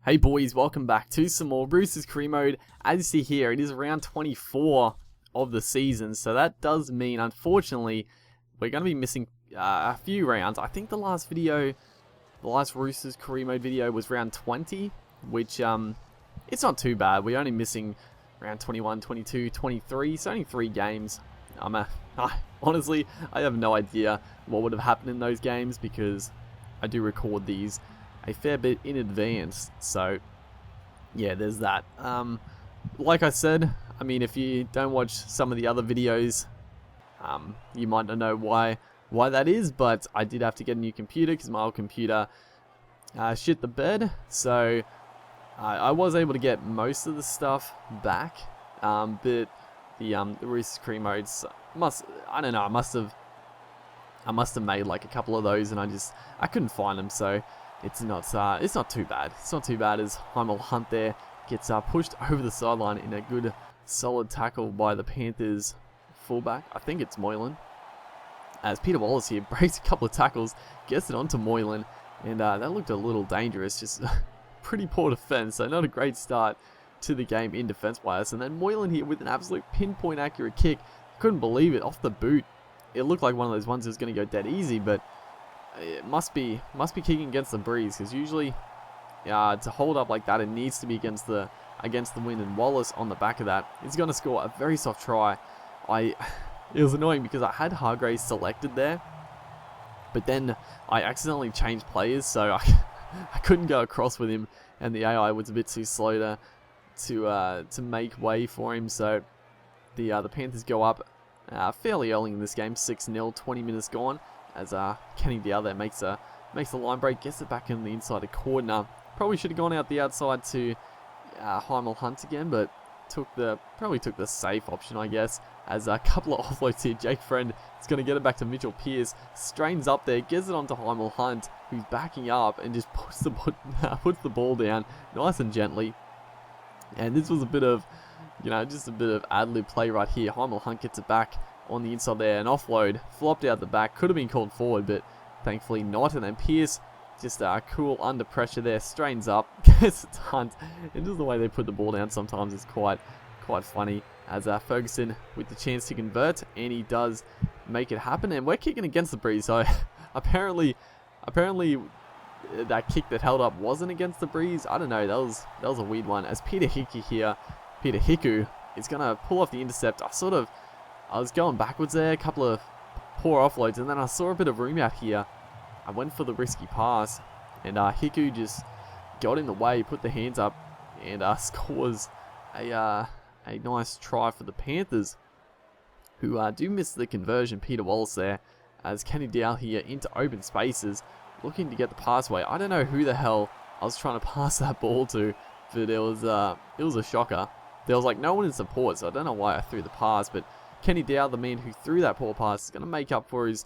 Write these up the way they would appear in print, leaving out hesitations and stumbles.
Hey boys, welcome back to some more Roosters career mode. As you see here, it is round 24 of the season, so that does mean, unfortunately, we're going to be missing a few rounds. I think the last Roosters career mode video was round 20, which, it's not too bad. We're only missing round 21, 22, 23, so only 3 games. Honestly, I have no idea what would have happened in those games because I do record these a fair bit in advance, so yeah, there's that. Like I said, I mean, if you don't watch some of the other videos, you might not know why that is, but I did have to get a new computer because my old computer shit the bed, so I was able to get most of the stuff back, but the Roosters career modes I don't know, I must have made like a couple of those and I couldn't find them, so it's not too bad. It's not too bad as Heimel Hunt there gets pushed over the sideline in a good solid tackle by the Panthers fullback. I think it's Moylan. As Peter Wallace here breaks a couple of tackles, gets it onto Moylan, and that looked a little dangerous. Just pretty poor defense, so not a great start to the game in defense-wise. And then Moylan here with an absolute pinpoint accurate kick. Couldn't believe it, off the boot. It looked like one of those ones that was going to go dead easy, but it must be kicking against the breeze, because usually to hold up like that, it needs to be against the wind, and Wallace on the back of that is going to score a very soft try. It was annoying because I had Hargraves selected there, but then I accidentally changed players, so I couldn't go across with him, and the AI was a bit too slow to make way for him, so the Panthers go up fairly early in this game, 6-0, 20 minutes gone, as Kenny Dow there makes the line break, gets it back in the inside of corner. Probably should have gone out the outside to Heimel Hunt again, but probably took the safe option, I guess, as a couple of offloads here. Jake Friend is going to get it back to Mitchell Pearce, strains up there, gets it onto Heimel Hunt, who's backing up and just puts the ball down nice and gently. And this was a bit of, just a bit of ad-lib play right here. Heimel Hunt gets it back on the inside there, an offload, flopped out the back, could have been called forward, but thankfully not. And then Pearce, just cool under pressure there, strains up, gets it to Hunt, and just the way they put the ball down sometimes is quite funny. As Ferguson with the chance to convert, and he does make it happen, and we're kicking against the breeze. So apparently that kick that held up wasn't against the breeze. I don't know, that was a weird one. As Peter Hiku is gonna pull off the intercept. I was going backwards there, a couple of poor offloads, and then I saw a bit of room out here. I went for the risky pass, and Hiku just got in the way, put the hands up, and scores a nice try for the Panthers, who do miss the conversion. Peter Wallace there, as Kenny Dow here into open spaces, looking to get the pass away. I don't know who the hell I was trying to pass that ball to, but it was a shocker. There was like no one in support, so I don't know why I threw the pass, but Kenny Dow, the man who threw that poor pass, is going to make up for his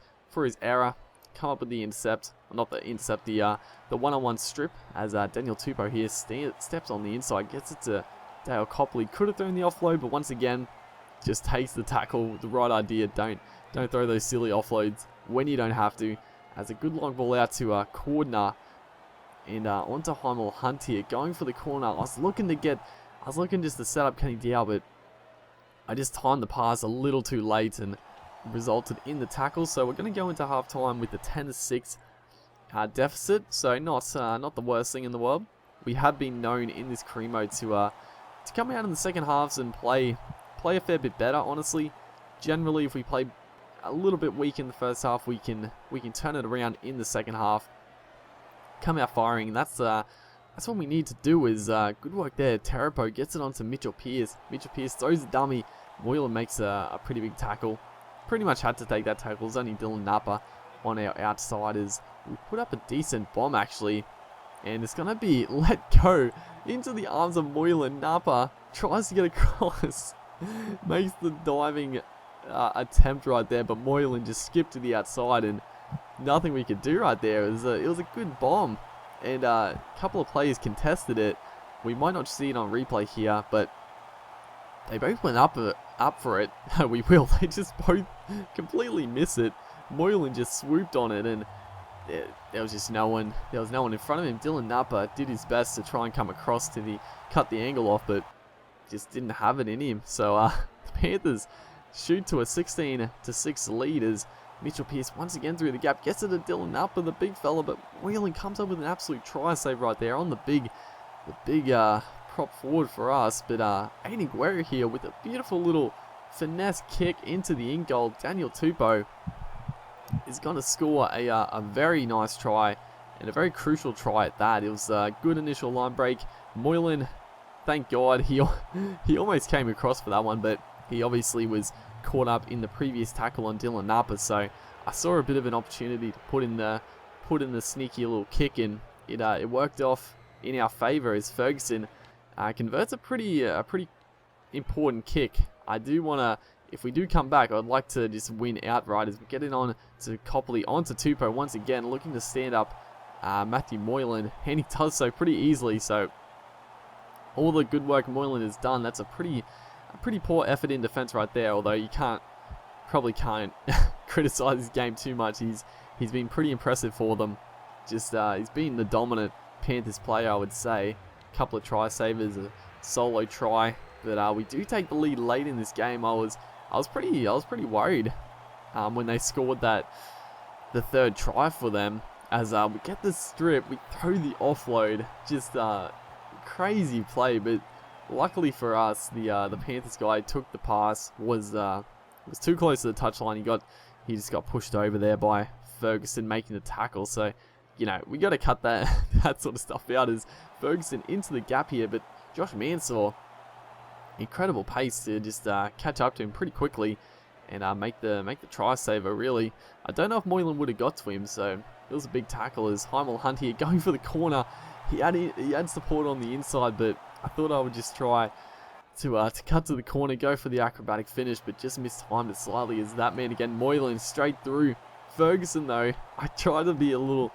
error, come up with the intercept, not the intercept, the one-on-one strip, as Daniel Tupou here steps on the inside, gets it to Dale Copley. Could have thrown the offload, but once again, just takes the tackle, the right idea. Don't throw those silly offloads when you don't have to. As a good long ball out to corner, and onto Heimel Hunt here, going for the corner. I was looking just to set up Kenny Dow, but I just timed the pass a little too late and resulted in the tackle. So we're going to go into halftime with the 10-6 deficit. So not the worst thing in the world. We have been known in this career mode to come out in the second halves and play a fair bit better. Honestly, generally, if we play a little bit weak in the first half, we can turn it around in the second half. Come out firing. That's what we need to do. Is good work there. Terapo gets it onto Mitchell Pearce. Mitchell Pearce throws the dummy. Moylan makes a pretty big tackle. Pretty much had to take that tackle. It's only Dylan Napa on our outsiders. We put up a decent bomb actually, and it's gonna be let go into the arms of Moylan. Napa tries to get across, makes the diving attempt right there, but Moylan just skipped to the outside, and nothing we could do right there. It was a good bomb. And a couple of players contested it. We might not see it on replay here, but they both went up for it. We will. They just both completely miss it. Moylan just swooped on it, and there was just no one. There was no one in front of him. Dylan Napa did his best to try and come across to cut the angle off, but just didn't have it in him. So the Panthers shoot to a 16-6 lead as Mitchell Pearce once again through the gap gets it to Dylan Napa, the big fella, but Whelan comes up with an absolute try save right there on the big prop forward for us. But Aiden Guerra here with a beautiful little finesse kick into the in goal. Daniel Tupou is going to score a very nice try, and a very crucial try at that. It was a good initial line break. Moylan, thank God, he almost came across for that one, but he obviously was caught up in the previous tackle on Dylan Napa, so I saw a bit of an opportunity to put in the sneaky little kick, and it worked off in our favour as Ferguson converts a pretty important kick. I do want to, if we do come back, I'd like to just win outright as we get it on to Copley, onto Tupou once again, looking to stand up Matthew Moylan, and he does so pretty easily. So all the good work Moylan has done, that's a pretty poor effort in defence right there, although you probably can't criticise his game too much. He's been pretty impressive for them. Just he's been the dominant Panthers player, I would say. A couple of try savers, a solo try, but we do take the lead late in this game. I was pretty worried when they scored the third try for them. As we get the strip, we throw the offload, just crazy play, but luckily for us, the Panthers guy took the pass, was too close to the touchline. He just got pushed over there by Ferguson making the tackle. So, we got to cut that sort of stuff out as Ferguson into the gap here. But Josh Mansour, incredible pace to just catch up to him pretty quickly and make the try saver. Really, I don't know if Moylan would have got to him. So it was a big tackle as Heimel Hunt here going for the corner. He had support on the inside, but I thought I would just try to cut to the corner, go for the acrobatic finish, but just mistimed it slightly as that man again, Moylan, straight through. Ferguson though, I tried to be a little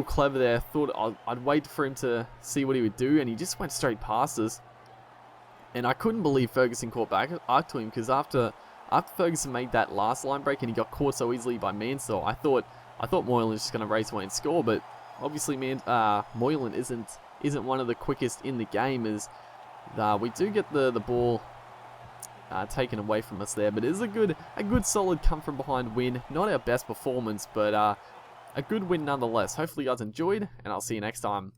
clever there. Thought I'd wait for him to see what he would do, and he just went straight past us. And I couldn't believe Ferguson caught back up to him, because after Ferguson made that last line break and he got caught so easily by Mansour, I thought Moylan was just going to race away and score, but obviously Moylan isn't one of the quickest in the game, as we do get the ball taken away from us there. But it is a good solid come from behind win. Not our best performance, but a good win nonetheless. Hopefully you guys enjoyed, and I'll see you next time.